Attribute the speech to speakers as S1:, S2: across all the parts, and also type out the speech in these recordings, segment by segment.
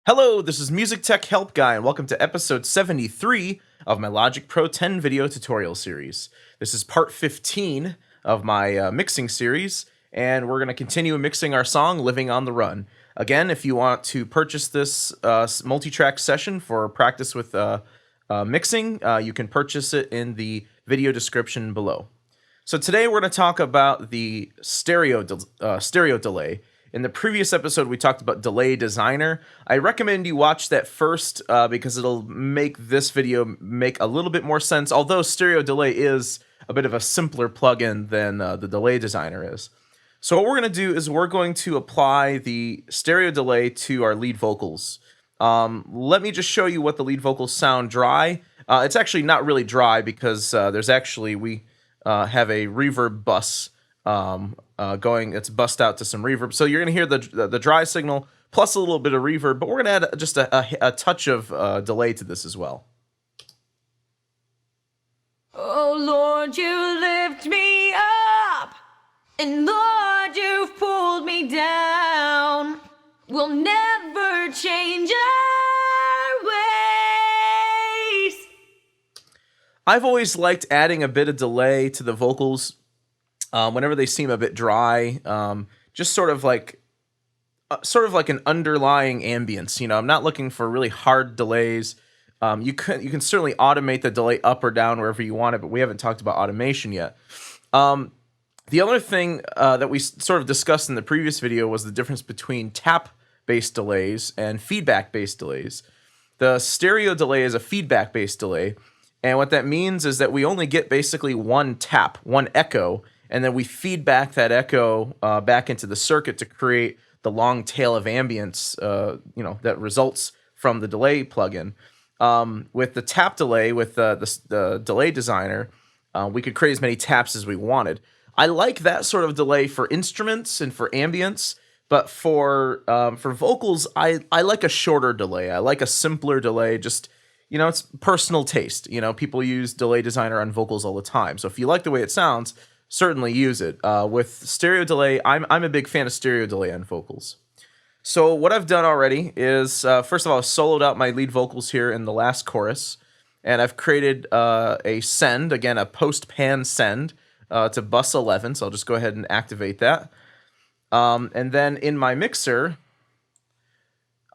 S1: Hello, this is MusicTechHelpGuy, and welcome to episode 73 of my Logic Pro 10 video tutorial series. This is part 15 of my mixing series, and we're going to continue mixing our song, Living on the Run. Again, if you want to purchase this multi-track session for practice with mixing, you can purchase it in the video description below. So today we're going to talk about the stereo delay. In the previous episode, we talked about Delay Designer. I recommend you watch that first because it'll make this video make a little bit more sense, although stereo delay is a bit of a simpler plugin than the Delay Designer is. So what we're going to do is we're going to apply the stereo delay to our lead vocals. Let me just show you what the lead vocals sound dry. It's actually not really dry because we have a reverb bus it's bust out to some reverb. So you're going to hear the dry signal plus a little bit of reverb, but we're going to add just a touch of delay to this as well.
S2: Oh Lord, you lift me up, and Lord, you've pulled me down. We'll never change our ways.
S1: I've always liked adding a bit of delay to the vocals whenever they seem a bit dry, just sort of like an underlying ambience. You know, I'm not looking for really hard delays. You can certainly automate the delay up or down wherever you want it, but we haven't talked about automation yet. The other thing that we sort of discussed in the previous video was the difference between tap-based delays and feedback-based delays. The stereo delay is a feedback-based delay, and what that means is that we only get basically one tap, one echo, and then we feed back that echo back into the circuit to create the long tail of ambience, that results from the delay plugin. With the tap delay, with the Delay Designer, we could create as many taps as we wanted. I like that sort of delay for instruments and for ambience, but for vocals, I like a shorter delay. I like a simpler delay. Just, it's personal taste. People use Delay Designer on vocals all the time. So if you like the way it sounds, certainly use it. With stereo delay, I'm a big fan of stereo delay on vocals. So what I've done already is, first of all, I've soloed out my lead vocals here in the last chorus, and I've created a send, again, a post-pan send to bus 11, so I'll just go ahead and activate that. And then in my mixer,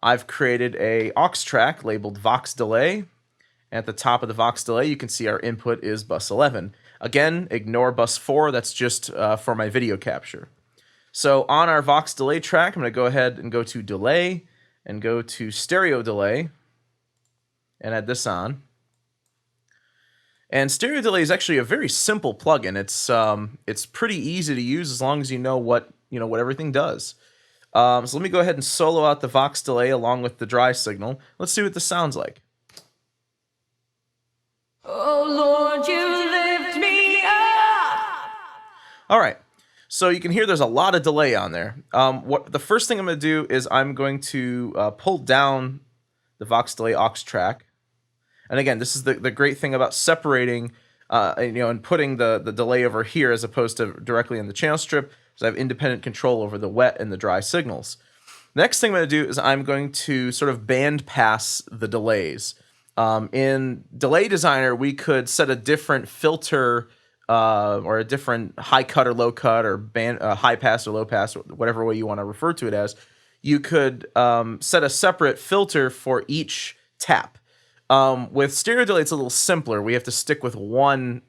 S1: I've created a aux track labeled Vox Delay. At the top of the Vox Delay, you can see our input is bus 11. Again, ignore bus 4, that's just for my video capture. So on our Vox Delay track, I'm going to go ahead and go to Delay, and go to Stereo Delay, and add this on. And Stereo Delay is actually a very simple plugin. It's pretty easy to use as long as you know what everything does. So let me go ahead and solo out the Vox Delay along with the dry signal. Let's see what this sounds like.
S2: Oh Lord, you lift me up.
S1: All right, so you can hear there's a lot of delay on there. The first thing I'm going to do is I'm going to pull down the Vox Delay aux track. And again, this is the great thing about separating, and putting the delay over here as opposed to directly in the channel strip, is I have independent control over the wet and the dry signals. Next thing I'm going to do is I'm going to sort of band pass the delays. In Delay Designer, we could set a different filter or a different high cut or low cut or high pass or low pass, or whatever way you want to refer to it as. You could set a separate filter for each tap. With stereo delay, it's a little simpler. We have to stick with one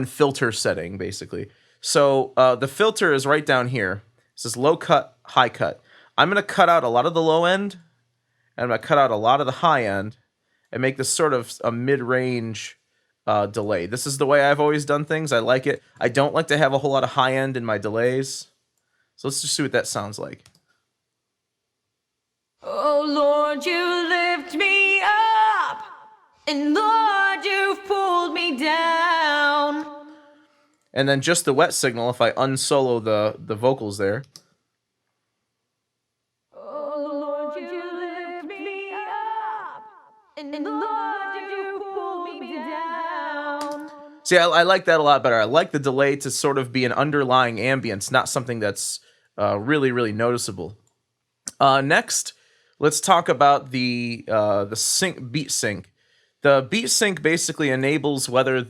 S1: filter setting, basically. So the filter is right down here. It says low cut, high cut. I'm going to cut out a lot of the low end, and I'm going to cut out a lot of the high end, and make this sort of a mid-range delay. This is the way I've always done things. I like it. I don't like to have a whole lot of high end in my delays. So let's just see what that sounds like.
S2: Oh Lord, you lift me up, and Lord, you've pulled me down.
S1: And then just the wet signal, if I unsolo the vocals there. See, I like that a lot better. I like the delay to sort of be an underlying ambience, not something that's really, really noticeable. Next, let's talk about the beat sync. The beat sync basically enables whether,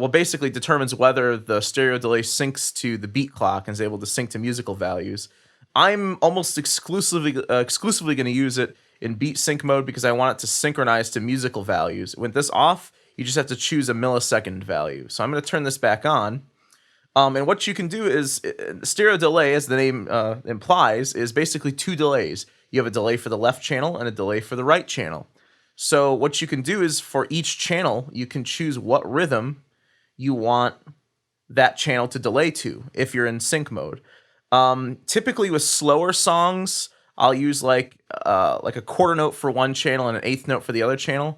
S1: basically determines whether the stereo delay syncs to the beat clock and is able to sync to musical values. I'm almost exclusively going to use it in beat sync mode because I want it to synchronize to musical values. With this off, you just have to choose a millisecond value. So I'm going to turn this back on. And what you can do is, stereo delay, as the name implies, is basically two delays. You have a delay for the left channel and a delay for the right channel. So what you can do is, for each channel, you can choose what rhythm you want that channel to delay to if you're in sync mode. Typically with slower songs, I'll use like a quarter note for one channel and an eighth note for the other channel.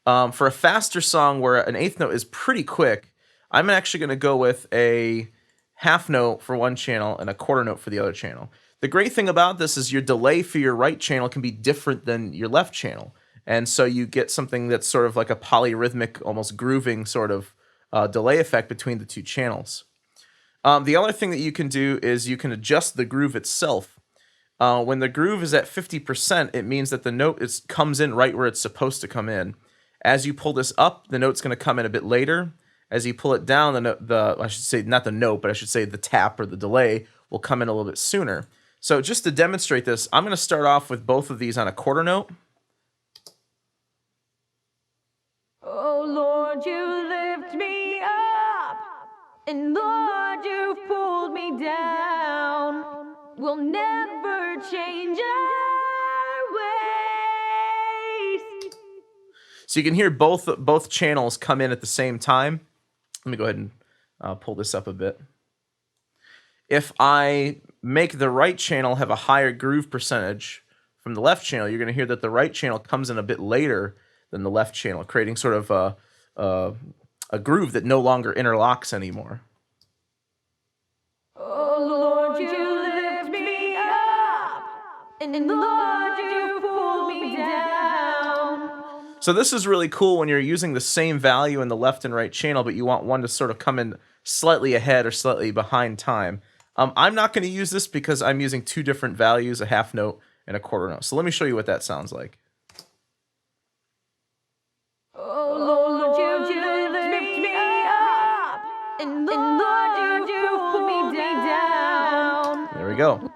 S1: For a faster song where an eighth note is pretty quick, I'm actually going to go with a half note for one channel and a quarter note for the other channel. The great thing about this is your delay for your right channel can be different than your left channel. And so you get something that's sort of like a polyrhythmic, almost grooving sort of delay effect between the two channels. The other thing that you can do is you can adjust the groove itself. When the groove is at 50%, it means that the note comes in right where it's supposed to come in. As you pull this up, the note's going to come in a bit later. As you pull it down, I should say not the note, but I should say the tap or the delay will come in a little bit sooner. So just to demonstrate this, I'm going to start off with both of these on a quarter note.
S2: Oh Lord, you lift me up, and Lord, you've pulled me down. We'll never change our ways.
S1: So you can hear both channels come in at the same time. Let me go ahead and pull this up a bit. If I make the right channel have a higher groove percentage from the left channel, you're going to hear that the right channel comes in a bit later than the left channel, creating sort of a groove that no longer interlocks anymore.
S2: Oh Lord, you lift me up, and Lord, you pull me down.
S1: So this is really cool when you're using the same value in the left and right channel, but you want one to sort of come in slightly ahead or slightly behind time. I'm not going to use this because I'm using two different values, a half note and a quarter note. So let me show you what that sounds like.
S2: Oh Lord, you lift me up, and Lord, you pull me down.
S1: There we go.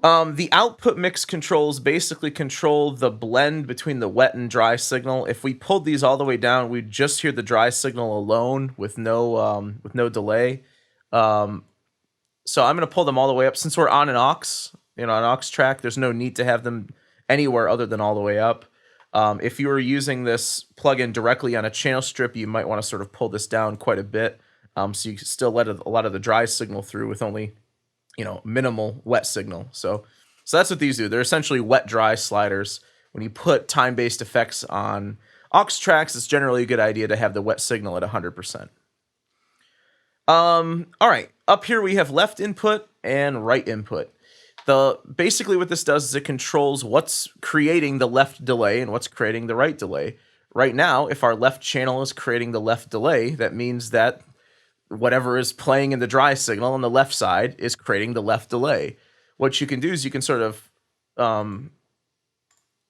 S1: The output mix controls basically control the blend between the wet and dry signal. If we pulled these all the way down, we'd just hear the dry signal alone with no delay. So I'm going to pull them all the way up. Since we're on an aux, an aux track, there's no need to have them anywhere other than all the way up. If you were using this plugin directly on a channel strip, you might want to sort of pull this down quite a bit, so you can still let a lot of the dry signal through with only, minimal wet signal. So that's what these do. They're essentially wet-dry sliders. When you put time-based effects on aux tracks, it's generally a good idea to have the wet signal at 100%. All right, up here we have left input and right input. Basically what this does is it controls what's creating the left delay and what's creating the right delay. Right now, if our left channel is creating the left delay, that means that whatever is playing in the dry signal on the left side is creating the left delay. What you can do is you can sort of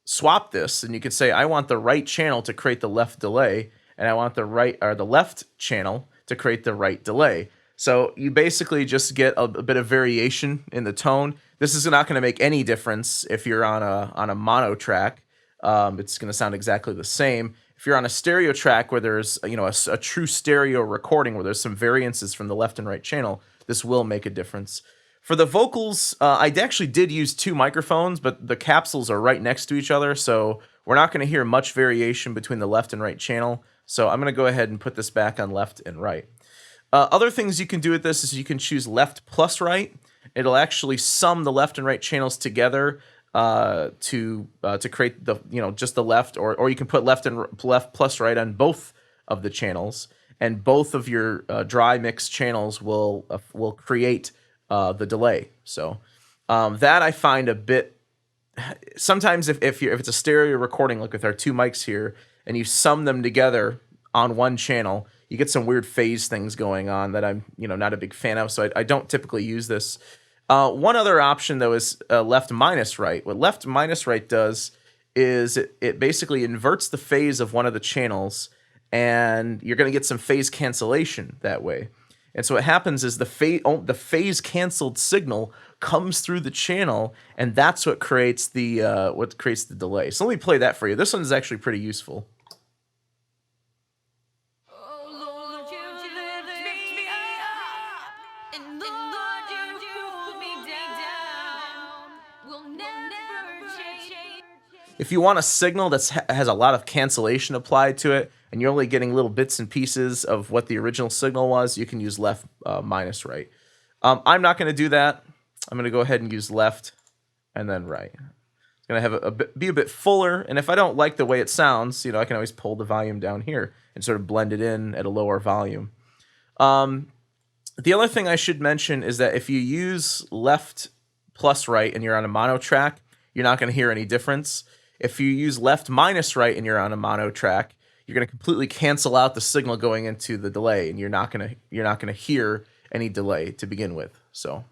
S1: swap this, and you can say, I want the right channel to create the left delay, and I want the left channel to create the right delay. So you basically just get a bit of variation in the tone. This is not going to make any difference if you're on a mono track. It's going to sound exactly the same. If you're on a stereo track where there's a true stereo recording where there's some variances from the left and right channel, this will make a difference. For the vocals, I actually did use two microphones, but the capsules are right next to each other, so we're not going to hear much variation between the left and right channel. So I'm going to go ahead and put this back on left and right. Other things you can do with this is you can choose left plus right. It'll actually sum the left and right channels together to create the just the left, or you can put left plus right on both of the channels, and both of your dry mix channels will create the delay. So that I find a bit. Sometimes if it's a stereo recording, like with our two mics here, and you sum them together on one channel, you get some weird phase things going on that I'm not a big fan of. So I don't typically use this. One other option, though, is left minus right. What left minus right does is it basically inverts the phase of one of the channels, and you're going to get some phase cancellation that way. And so what happens is the phase canceled signal comes through the channel, and that's what creates the delay. So let me play that for you. This one is actually pretty useful. If you want a signal that has a lot of cancellation applied to it, and you're only getting little bits and pieces of what the original signal was, you can use left minus right. I'm not going to do that. I'm going to go ahead and use left and then right. It's going to have be a bit fuller, and if I don't like the way it sounds, I can always pull the volume down here and sort of blend it in at a lower volume. The other thing I should mention is that if you use left plus right and you're on a mono track, you're not going to hear any difference. If you use left minus right and you're on a mono track, you're going to completely cancel out the signal going into the delay, and you're not going to hear any delay to begin with. So,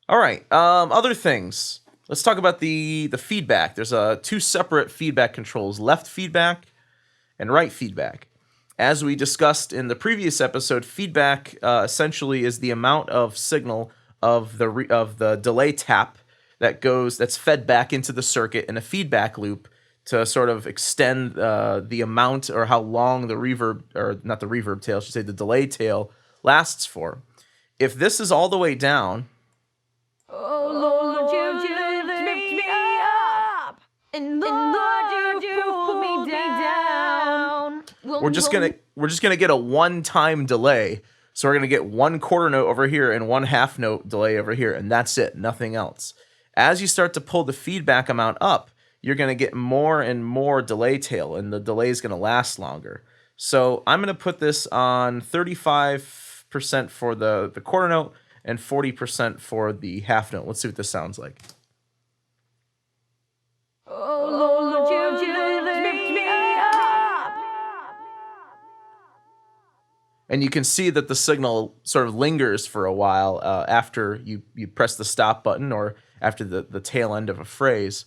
S1: all right, other things. Let's talk about the feedback. There's two separate feedback controls: left feedback and right feedback. As we discussed in the previous episode, feedback essentially is the amount of signal of the delay tap that's fed back into the circuit in a feedback loop to sort of extend the amount or how long the reverb, or not the reverb tail, I should say the delay tail, lasts for. If this is all the way down, we're just gonna get a one-time delay. So we're gonna get one quarter note over here and one half note delay over here, and that's it, nothing else. As you start to pull the feedback amount up, you're going to get more and more delay tail, and the delay is going to last longer. So I'm going to put this on 35% for the quarter note and 40% for the half note. Let's see what this sounds like. And you can see that the signal sort of lingers for a while after you press the stop button or after the tail end of a phrase.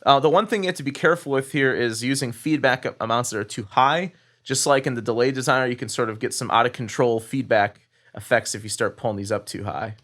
S1: The one thing you have to be careful with here is using feedback amounts that are too high. Just like in the delay designer, you can sort of get some out of control feedback effects if you start pulling these up too high.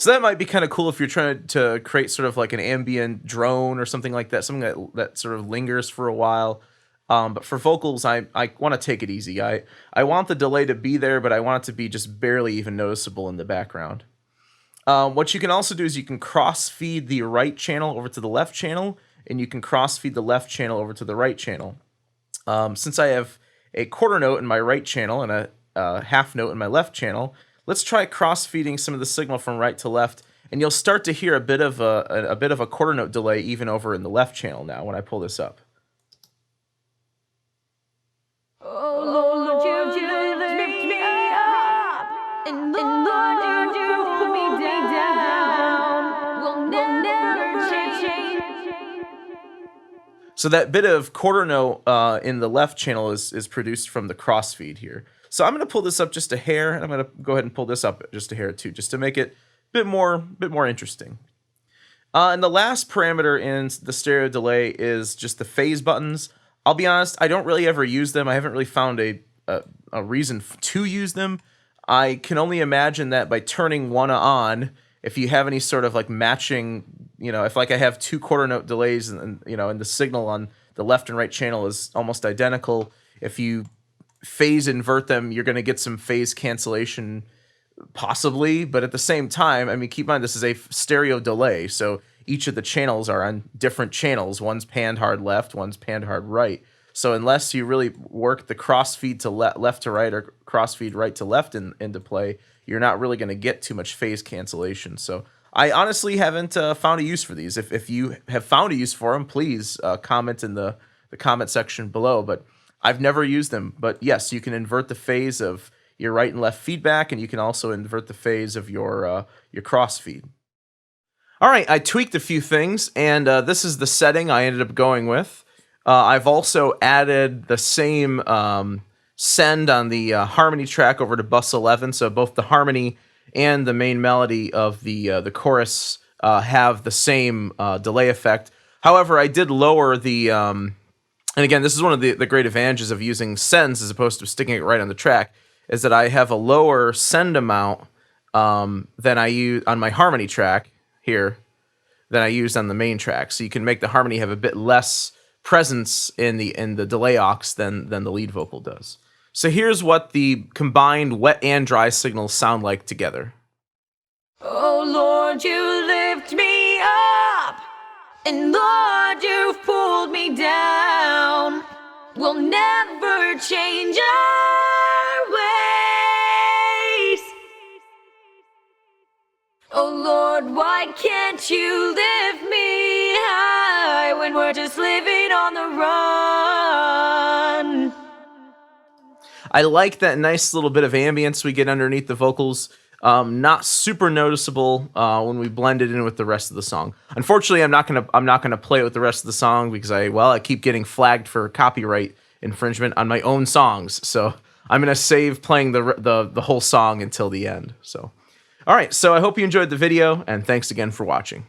S1: So that might be kind of cool if you're trying to create sort of like an ambient drone or something like that, something that sort of lingers for a while. But for vocals, I want to take it easy. I want the delay to be there, but I want it to be just barely even noticeable in the background. What you can also do is you can cross-feed the right channel over to the left channel, and you can cross-feed the left channel over to the right channel. Since I have a quarter note in my right channel and a half note in my left channel, let's try cross-feeding some of the signal from right to left, and you'll start to hear a bit of a quarter note delay even over in the left channel now when I pull this up. So that bit of quarter note in the left channel is produced from the crossfeed here. So I'm going to pull this up just a hair, and I'm going to go ahead and pull this up just a hair too, just to make it a bit more interesting. And the last parameter in the stereo delay is just the phase buttons. I'll be honest, I don't really ever use them. I haven't really found a reason to use them. I can only imagine that by turning one on, if you have any sort of like matching, if like I have two quarter note delays and and the signal on the left and right channel is almost identical, if you phase invert them, you're going to get some phase cancellation possibly, but at the same time, I mean, keep in mind this is a stereo delay, so each of the channels are on different channels. One's panned hard left, one's panned hard right. So unless you really work the crossfeed to left to right or crossfeed right to left into play, you're not really going to get too much phase cancellation. So I honestly haven't found a use for these. If you have found a use for them, please comment in the comment section below. But I've never used them. But yes, you can invert the phase of your right and left feedback, and you can also invert the phase of your crossfeed. All right, I tweaked a few things, and this is the setting I ended up going with. I've also added the same send on the harmony track over to bus 11, so both the harmony and the main melody of the chorus have the same delay effect. However, I did lower the, and again, this is one of the great advantages of using sends as opposed to sticking it right on the track, is that I have a lower send amount than I use on my harmony track here than I used on the main track. So you can make the harmony have a bit less presence in the delay aux than the lead vocal does. So here's what the combined wet and dry signals sound like together.
S2: Oh Lord, you lift me up, and Lord, you've pulled me down. We'll never change our ways. Oh Lord, why can't you lift me high when we're just living on the run?
S1: I like that nice little bit of ambience we get underneath the vocals. Not super noticeable when we blend it in with the rest of the song. Unfortunately, I'm not gonna play it with the rest of the song because I keep getting flagged for copyright infringement on my own songs. So I'm gonna save playing the whole song until the end. So, all right. So I hope you enjoyed the video, and thanks again for watching.